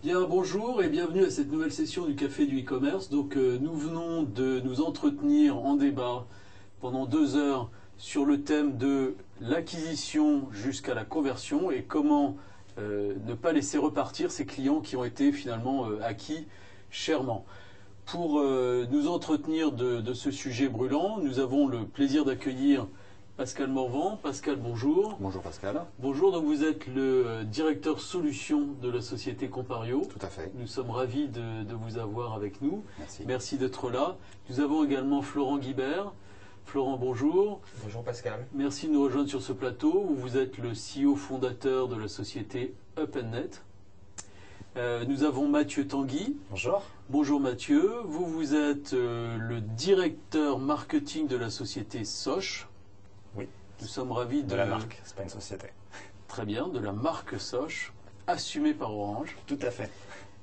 Bien, bonjour et bienvenue à cette nouvelle session du Café du e-commerce. Donc, nous venons de nous entretenir en débat pendant 2 heures sur le thème de l'acquisition jusqu'à la conversion et comment ne pas laisser repartir ces clients qui ont été finalement acquis chèrement. Pour nous entretenir de ce sujet brûlant, nous avons le plaisir d'accueillir Pascal Morvan. Pascal, bonjour. Bonjour Pascal. Bonjour, donc vous êtes le directeur solution de la société Compario. Tout à fait. Nous sommes ravis de vous avoir avec nous. Merci. Merci d'être là. Nous avons également Florent Guibert. Florent, bonjour. Bonjour Pascal. Merci de nous rejoindre sur ce plateau. Vous êtes le CEO fondateur de la société UpNet. Nous avons Mathieu Tanguy. Bonjour. Bonjour Mathieu. Vous êtes le directeur marketing de la société Soch. Oui. Nous sommes ravis De la marque, c'est pas une société. Très bien, de la marque Soch, assumée par Orange. Tout à fait.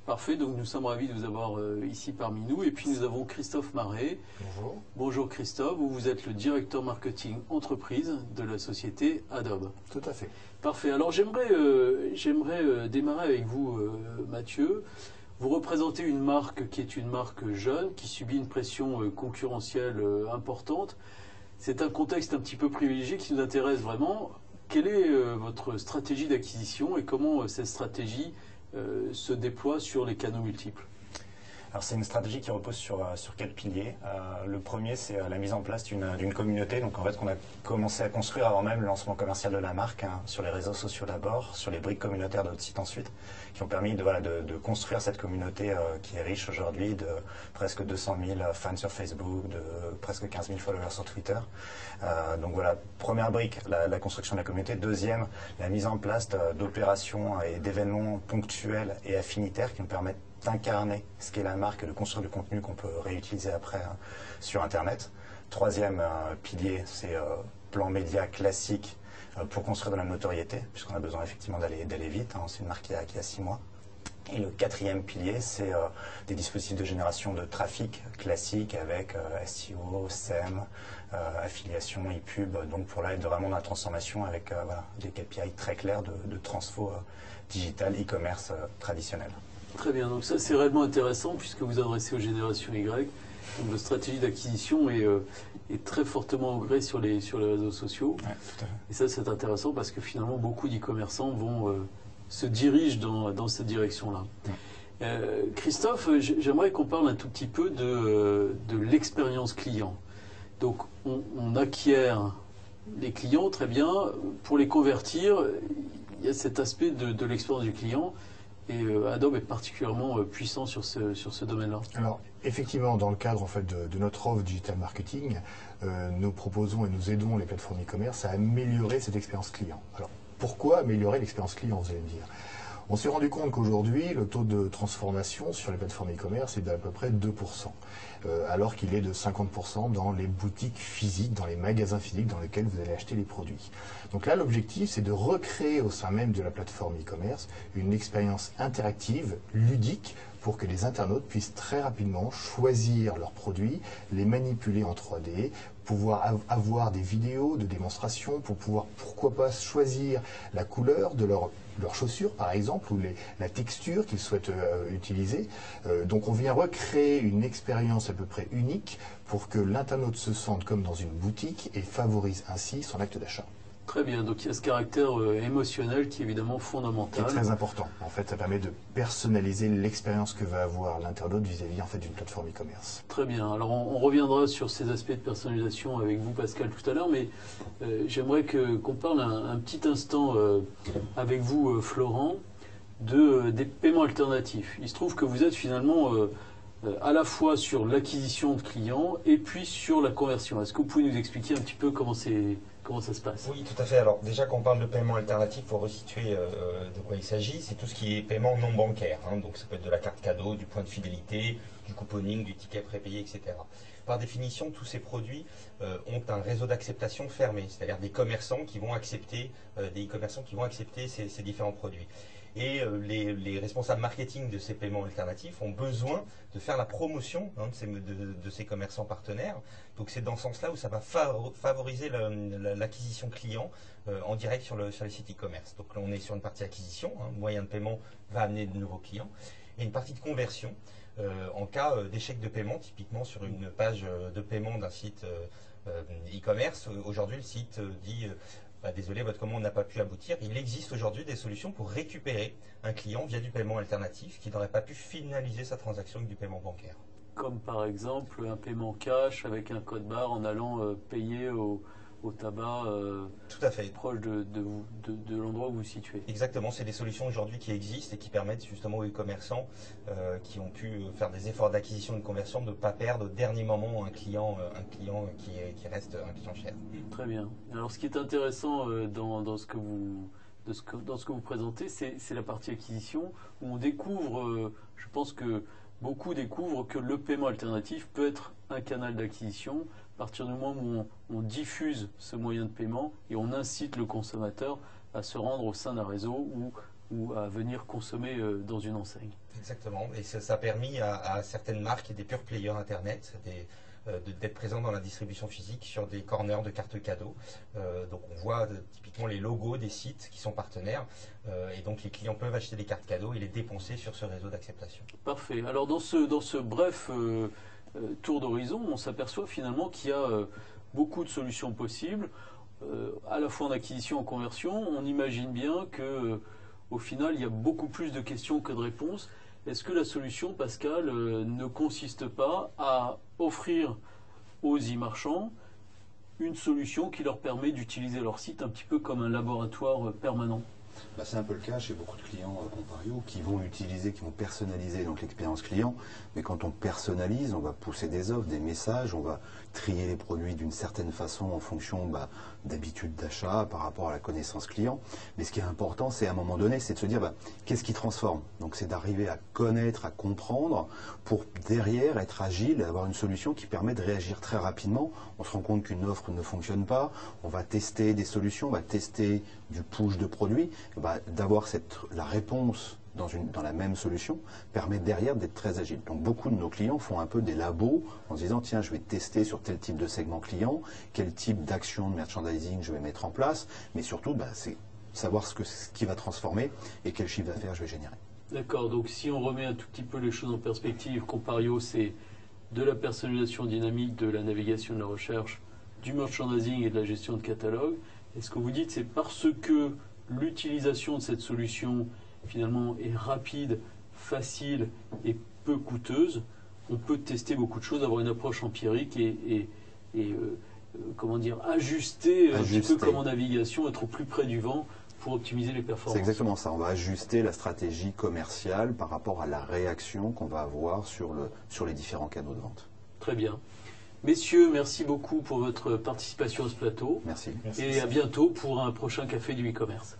Parfait, donc nous sommes ravis de vous avoir ici parmi nous. Et puis nous avons Christophe Maret. Bonjour. Bonjour Christophe, vous êtes le directeur marketing entreprise de la société Adobe. Tout à fait. Parfait, alors j'aimerais démarrer avec vous Mathieu. Vous représentez une marque qui est une marque jeune, qui subit une pression concurrentielle importante. C'est un contexte un petit peu privilégié qui nous intéresse vraiment. Quelle est votre stratégie d'acquisition et comment cette stratégie se déploie sur les canaux multiples? Alors c'est une stratégie qui repose sur 4 piliers. Le premier, c'est la mise en place d'une communauté. Donc en fait, qu'on a commencé à construire avant même le lancement commercial de la marque, hein, sur les réseaux sociaux d'abord, sur les briques communautaires de notre site ensuite, qui ont permis de construire cette communauté qui est riche aujourd'hui, de presque 200 000 fans sur Facebook, de presque 15 000 followers sur Twitter. Donc voilà, première brique, la construction de la communauté. Deuxième, la mise en place d'opérations et d'événements ponctuels et affinitaires qui nous permettent d'incarner ce qu'est la marque et de construire du contenu qu'on peut réutiliser après sur Internet. Troisième pilier, c'est plan média classique pour construire de la notoriété, puisqu'on a besoin effectivement d'aller vite. Hein, c'est une marque qui a 6 mois. Et le quatrième pilier, c'est des dispositifs de génération de trafic classique avec SEO, SEM, affiliation, e-pub. Donc pour là, être vraiment dans la transformation avec des KPI très clairs de transfo digital, e-commerce traditionnel. Très bien, donc ça c'est réellement intéressant puisque vous adressez aux générations Y. Donc votre stratégie d'acquisition est très fortement ancrée sur les réseaux sociaux. Ouais, tout à fait. Et ça c'est intéressant parce que finalement beaucoup d'e-commerçants se dirigent dans cette direction-là. Christophe, j'aimerais qu'on parle un tout petit peu de l'expérience client. Donc on acquiert les clients, très bien. Pour les convertir, il y a cet aspect de l'expérience du client. Et Adobe est particulièrement puissant sur ce domaine-là. Alors, effectivement, dans le cadre en fait, de notre offre digital marketing, nous proposons et nous aidons les plateformes e-commerce à améliorer cette expérience client. Alors, pourquoi améliorer l'expérience client, vous allez me dire? On s'est rendu compte qu'aujourd'hui, le taux de transformation sur les plateformes e-commerce est d'à peu près 2%, alors qu'il est de 50% dans les boutiques physiques, dans les magasins physiques dans lesquels vous allez acheter les produits. Donc là, l'objectif, c'est de recréer au sein même de la plateforme e-commerce une expérience interactive, ludique, pour que les internautes puissent très rapidement choisir leurs produits, les manipuler en 3D, pouvoir avoir des vidéos de démonstration pour pouvoir, pourquoi pas, choisir la couleur de leurs chaussures, par exemple, ou la texture qu'ils souhaitent utiliser. Donc on vient recréer une expérience à peu près unique pour que l'internaute se sente comme dans une boutique et favorise ainsi son acte d'achat. Très bien, donc il y a ce caractère émotionnel qui est évidemment fondamental. C'est très important. En fait, ça permet de personnaliser l'expérience que va avoir l'internaute vis-à-vis en fait, d'une plateforme e-commerce. Très bien, alors on reviendra sur ces aspects de personnalisation avec vous Pascal tout à l'heure, mais j'aimerais qu'on parle un petit instant avec vous Florent des paiements alternatifs. Il se trouve que vous êtes finalement à la fois sur l'acquisition de clients et puis sur la conversion. Est-ce que vous pouvez nous expliquer un petit peu comment ça se passe? Oui, tout à fait. Alors déjà, quand on parle de paiement alternatif, il faut resituer de quoi il s'agit. C'est tout ce qui est paiement non bancaire. Hein. Donc ça peut être de la carte cadeau, du point de fidélité, du couponing, du ticket prépayé, etc. Par définition, tous ces produits ont un réseau d'acceptation fermé, c'est-à-dire des commerçants qui vont accepter, des e-commerçants qui vont accepter ces différents produits. Et les responsables marketing de ces paiements alternatifs ont besoin de faire la promotion de ces commerçants partenaires. Donc c'est dans ce sens-là où ça va favoriser l'acquisition client en direct sur les sites e-commerce. Donc là on est sur une partie acquisition, moyen de paiement va amener de nouveaux clients, et une partie de conversion en cas d'échec de paiement, typiquement sur une page de paiement d'un site e-commerce. Aujourd'hui le site dit désolé, votre commande n'a pas pu aboutir. Il existe aujourd'hui des solutions pour récupérer un client via du paiement alternatif qui n'aurait pas pu finaliser sa transaction avec du paiement bancaire. Comme par exemple un paiement cash avec un code barre en allant payer au tabac tout à fait. Proche de l'endroit où vous vous situez. Exactement, c'est des solutions aujourd'hui qui existent et qui permettent justement aux e-commerçants qui ont pu faire des efforts d'acquisition et de conversion de ne pas perdre au dernier moment un client qui reste un client cher. Très bien. Alors ce qui est intéressant dans ce que vous présentez, c'est la partie acquisition où on découvre, je pense que beaucoup découvrent que le paiement alternatif peut être un canal d'acquisition à partir du moment où on diffuse ce moyen de paiement et on incite le consommateur à se rendre au sein d'un réseau ou à venir consommer dans une enseigne. Exactement, et ça a permis à certaines marques et des pure players Internet d'être présents dans la distribution physique sur des corners de cartes cadeaux. Donc on voit typiquement les logos des sites qui sont partenaires et donc les clients peuvent acheter des cartes cadeaux et les dépenser sur ce réseau d'acceptation. Parfait. Alors dans ce bref tour d'horizon, on s'aperçoit finalement qu'il y a beaucoup de solutions possibles, à la fois en acquisition et en conversion. On imagine bien que au final, il y a beaucoup plus de questions que de réponses. Est-ce que la solution, Pascal, ne consiste pas à offrir aux e-marchands une solution qui leur permet d'utiliser leur site un petit peu comme un laboratoire permanent ? C'est un peu le cas chez beaucoup de clients Compario qui vont personnaliser donc l'expérience client. Mais quand on personnalise, on va pousser des offres, des messages, on va trier les produits d'une certaine façon en fonction d'habitudes d'achat par rapport à la connaissance client. Mais ce qui est important, c'est à un moment donné, c'est de se dire qu'est-ce qui transforme. Donc c'est d'arriver à connaître, à comprendre pour derrière être agile et avoir une solution qui permet de réagir très rapidement. On se rend compte qu'une offre ne fonctionne pas, on va tester des solutions, on va tester du push de produits. D'avoir la réponse dans la même solution permet derrière d'être très agile. Donc beaucoup de nos clients font un peu des labos en se disant tiens, je vais tester sur tel type de segment client, quel type d'action de merchandising je vais mettre en place, mais surtout c'est savoir ce qui va transformer et quel chiffre d'affaires je vais générer. D'accord, donc si on remet un tout petit peu les choses en perspective, Compario c'est de la personnalisation dynamique, de la navigation, de la recherche, du merchandising et de la gestion de catalogue. Et ce que vous dites, c'est parce que l'utilisation de cette solution finalement est rapide, facile et peu coûteuse, on peut tester beaucoup de choses, avoir une approche empirique et ajuster un petit peu comme en navigation, être au plus près du vent pour optimiser les performances. C'est exactement ça, on va ajuster la stratégie commerciale par rapport à la réaction qu'on va avoir sur les différents canaux de vente. Très bien. Messieurs, merci beaucoup pour votre participation à ce plateau. Merci. Et à bientôt pour un prochain café du e-commerce.